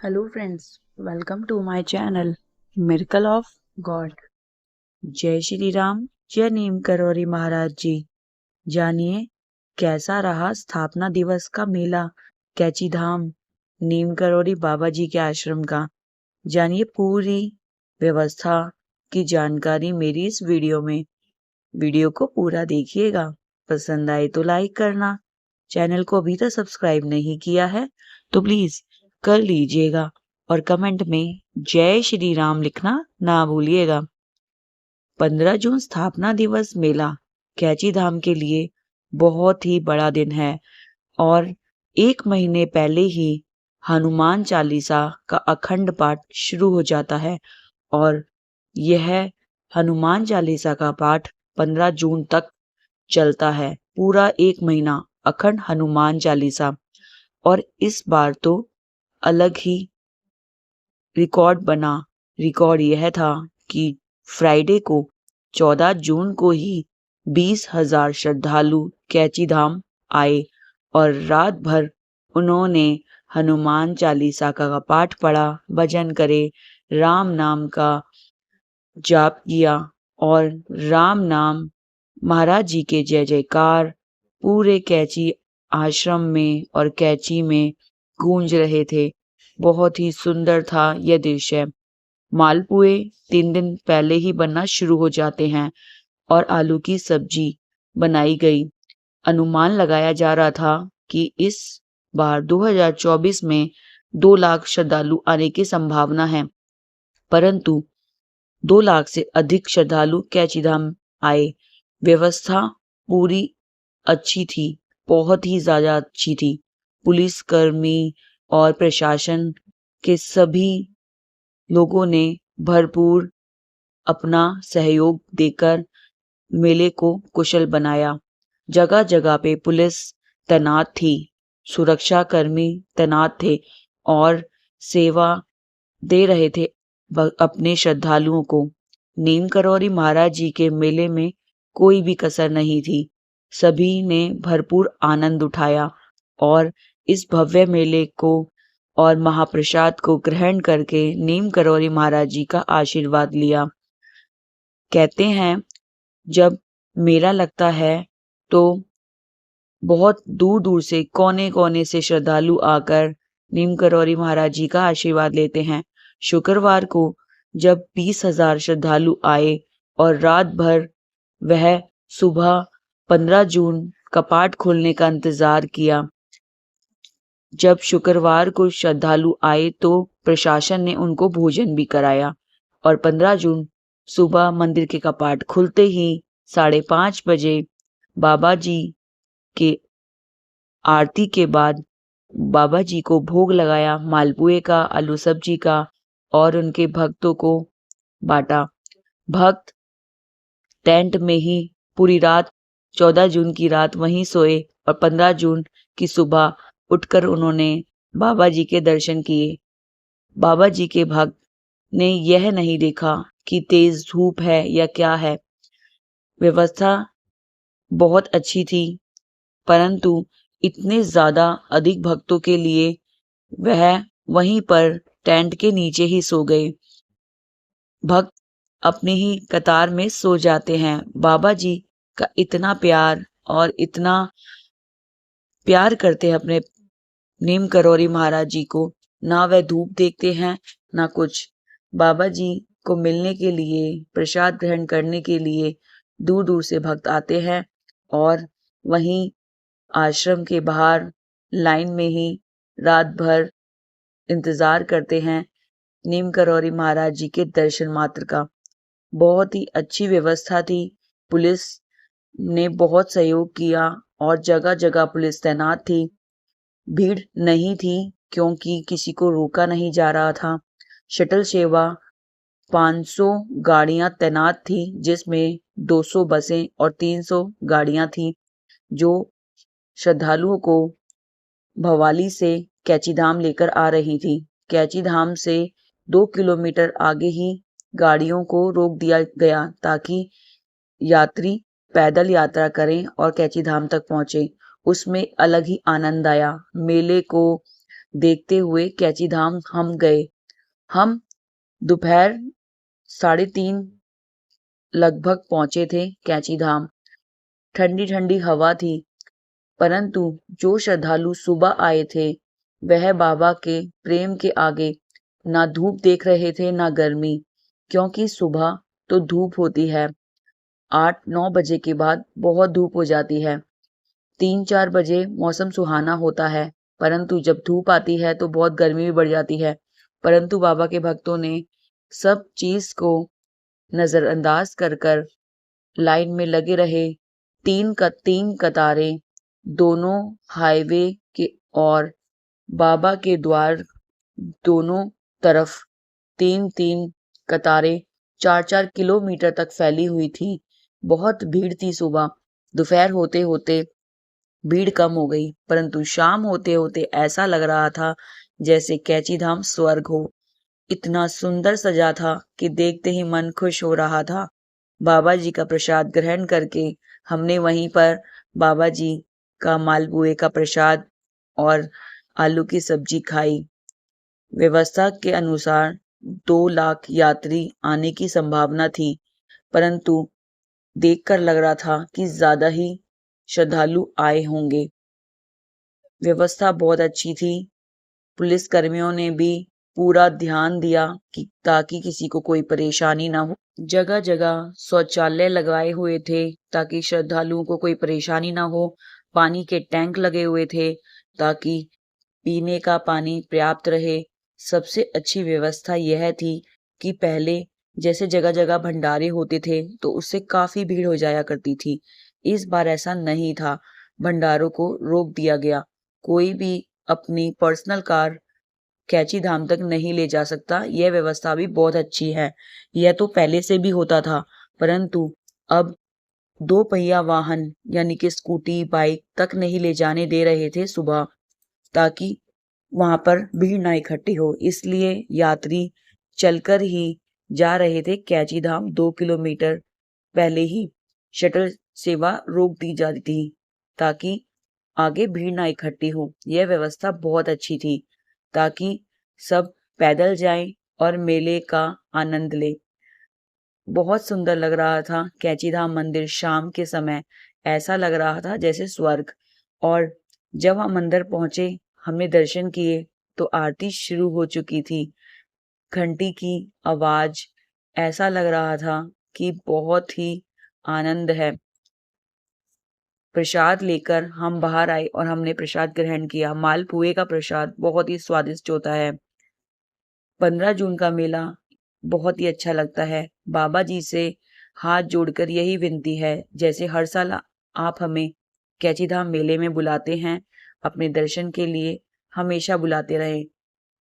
Hello friends, welcome to my channel Miracle of God। जय श्री राम, जय नीम करौरी महाराज जी। जानिए कैसा रहा स्थापना दिवस का मेला कैची धाम नीम करौरी बाबा जी के आश्रम का। जानिए पूरी व्यवस्था की जानकारी मेरी इस वीडियो में। वीडियो को पूरा देखिएगा, पसंद आए तो लाइक करना। चैनल को अभी तक सब्सक्राइब नहीं किया है तो प्लीज कर लीजिएगा और कमेंट में जय श्री राम लिखना ना भूलिएगा। 15 जून स्थापना दिवस मेला कैची धाम के लिए बहुत ही बड़ा दिन है और 1 महीने पहले ही हनुमान चालीसा का अखंड पाठ शुरू हो जाता है और यह हनुमान चालीसा का पाठ 15 जून तक चलता है। पूरा 1 महीना अखंड हनुमान चालीसा। और इस बार तो अलग ही रिकॉर्ड यह था कि फ्राइडे को 14 जून को ही 20,000 श्रद्धालु कैची धाम आए और रात भर उन्होंने हनुमान चालीसा का पाठ पढ़ा, भजन करे, राम नाम का जाप किया और राम नाम महाराज जी के जय जयकार पूरे कैची आश्रम में और कैची में गूंज रहे थे। बहुत ही सुंदर था यह दृश्य। मालपुए 3 दिन पहले ही बनना शुरू हो जाते हैं और आलू की सब्जी बनाई गई। अनुमान लगाया जा रहा था कि इस बार 2024 में 2 लाख श्रद्धालु आने की संभावना है, परंतु 2 लाख से अधिक श्रद्धालु कैची धाम आए। व्यवस्था पूरी अच्छी थी, बहुत ही ज्यादा अच्छी थी। पुलिसकर्मी और प्रशासन के सभी लोगों ने भरपूर अपना सहयोग देकर मेले को कुशल बनाया। जगह जगह पे पुलिस तैनात थी, सुरक्षा कर्मी तैनात थे और सेवा दे रहे थे अपने श्रद्धालुओं को। नीम करौरी महाराज जी के मेले में कोई भी कसर नहीं थी। सभी ने भरपूर आनंद उठाया और इस भव्य मेले को और महाप्रसाद को ग्रहण करके नीम करौरी महाराज जी का आशीर्वाद लिया। कहते हैं जब मेला लगता है तो बहुत दूर दूर से कोने कोने से श्रद्धालु आकर नीम करौरी महाराज जी का आशीर्वाद लेते हैं। शुक्रवार को जब 20,000 श्रद्धालु आए और रात भर वह सुबह 15 जून कपाट खोलने का इंतजार किया। जब शुक्रवार को श्रद्धालु आए तो प्रशासन ने उनको भोजन भी कराया और 15 जून सुबह मंदिर के कपाट खुलते ही 5:30 बजे बाबा जी के आरती के बाद बाबा जी को भोग लगाया, मालपुए का, आलू सब्जी का, और उनके भक्तों को बांटा। भक्त टेंट में ही पूरी रात 14 जून की रात वहीं सोए और 15 जून की सुबह उठकर उन्होंने बाबा जी के दर्शन किए। बाबा जी के भक्त ने यह नहीं देखा कि तेज धूप है या क्या है। व्यवस्था बहुत अच्छी थी, परंतु इतने ज्यादा अधिक भक्तों के लिए वह वहीं पर टेंट के नीचे ही सो गए। भक्त अपनी ही कतार में सो जाते हैं। बाबा जी का इतना प्यार और इतना प्यार करते हैं अपने नीम करौरी महाराज जी को, ना वह धूप देखते हैं ना कुछ। बाबा जी को मिलने के लिए, प्रसाद ग्रहण करने के लिए दूर दूर से भक्त आते हैं और वहीं आश्रम के बाहर लाइन में ही रात भर इंतजार करते हैं नीम करौरी महाराज जी के दर्शन मात्र का। बहुत ही अच्छी व्यवस्था थी। पुलिस ने बहुत सहयोग किया और जगह जगह पुलिस तैनात थी। भीड़ नहीं थी क्योंकि किसी को रोका नहीं जा रहा था। शटल सेवा 500 गाड़ियां तैनात थी, जिसमें 200 बसें और 300 गाड़ियां थी जो श्रद्धालुओं को भवाली से कैची धाम लेकर आ रही थी। कैची धाम से 2 किलोमीटर आगे ही गाड़ियों को रोक दिया गया ताकि यात्री पैदल यात्रा करें और कैची धाम तक पहुंचे। उसमें अलग ही आनंद आया। मेले को देखते हुए कैची धाम हम गए। हम दोपहर 3:30 लगभग पहुंचे थे कैची धाम। ठंडी ठंडी हवा थी, परंतु जो श्रद्धालु सुबह आए थे वह बाबा के प्रेम के आगे ना धूप देख रहे थे ना गर्मी, क्योंकि सुबह तो धूप होती है, 8-9 बजे के बाद बहुत धूप हो जाती है। 3-4 बजे मौसम सुहाना होता है, परंतु जब धूप आती है तो बहुत गर्मी भी बढ़ जाती है। परंतु बाबा के भक्तों ने सब चीज को नजरअंदाज कर लाइन में लगे रहे। 3 कतारें दोनों हाईवे के और बाबा के द्वार दोनों तरफ 3-3 कतारें 4-4 किलोमीटर तक फैली हुई थी। बहुत भीड़ थी सुबह। दोपहर होते होते भीड़ कम हो गई, परंतु शाम होते होते ऐसा लग रहा था जैसे कैची धाम स्वर्ग हो। इतना सुंदर सजा था कि देखते ही मन खुश हो रहा था। बाबा जी का प्रसाद ग्रहण करके हमने वहीं पर बाबा जी का मालपुए का प्रसाद और आलू की सब्जी खाई। व्यवस्था के अनुसार 2 लाख यात्री आने की संभावना थी, परंतु देखकर लग रहा था कि ज्यादा ही श्रद्धालु आए होंगे। व्यवस्था बहुत अच्छी थी। पुलिस कर्मियों ने भी पूरा ध्यान दिया कि ताकि किसी को कोई परेशानी ना हो। जगह जगह शौचालय लगाए हुए थे ताकि श्रद्धालुओं को कोई परेशानी ना हो। पानी के टैंक लगे हुए थे ताकि पीने का पानी पर्याप्त रहे। सबसे अच्छी व्यवस्था यह थी कि पहले जैसे जगह जगह भंडारे होते थे तो उससे काफी भीड़ हो जाया करती थी। इस बार ऐसा नहीं था, भंडारों को रोक दिया गया। कोई भी अपनी पर्सनल कार कैची धाम तक नहीं ले जा सकता। यह व्यवस्था भी बहुत अच्छी है। यह तो पहले से भी होता था, परंतु अब 2 पहिया वाहन यानी कि स्कूटी, बाइक तक नहीं ले जाने दे रहे थे सुबह, ताकि वहां पर भीड़ ना इकट्ठी हो। इसलिए यात्री चलकर ही जा रहे थे कैची धाम। 2 किलोमीटर पहले ही शटल सेवा रोक दी जाती थी ताकि आगे भीड़ ना इकट्ठी हो। यह व्यवस्था बहुत अच्छी थी ताकि सब पैदल जाएं और मेले का आनंद ले। बहुत सुंदर लग रहा था कैची धाम मंदिर। शाम के समय ऐसा लग रहा था जैसे स्वर्ग। और जब हम अंदर पहुंचे, हमने दर्शन किए तो आरती शुरू हो चुकी थी। घंटी की आवाज, ऐसा लग रहा था कि बहुत ही आनंद है। प्रसाद लेकर हम बाहर आए और हमने प्रसाद ग्रहण किया। मालपुए का प्रसाद बहुत ही स्वादिष्ट होता है। 15 जून का मेला बहुत ही अच्छा लगता है। बाबा जी से हाथ जोड़कर यही विनती है, जैसे हर साल आप हमें कैची धाम मेले में बुलाते हैं, अपने दर्शन के लिए हमेशा बुलाते रहे।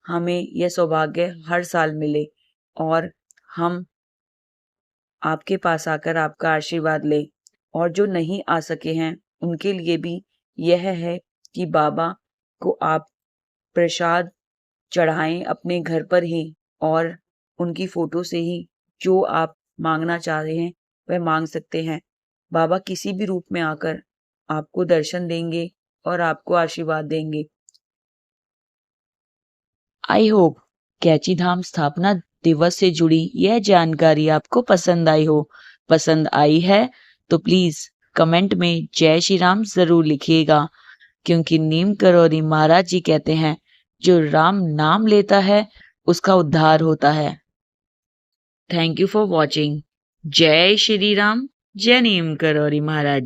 हमें यह सौभाग्य हर साल मिले और हम आपके पास आकर आपका आशीर्वाद ले। और जो नहीं आ सके हैं उनके लिए भी यह है कि बाबा को आप प्रसाद चढ़ाएं अपने घर पर ही, और उनकी फोटो से ही जो आप मांगना चाह रहे हैं वह मांग सकते हैं। बाबा किसी भी रूप में आकर आपको दर्शन देंगे और आपको आशीर्वाद देंगे। आई होप कैची धाम स्थापना दिवस से जुड़ी यह जानकारी आपको पसंद आई हो। पसंद आई है तो प्लीज कमेंट में जय श्री राम जरूर लिखिएगा, क्योंकि नीम करौरी महाराज जी कहते हैं जो राम नाम लेता है उसका उद्धार होता है। Thank you for watching. जय श्री राम, जय नीम करौरी महाराज।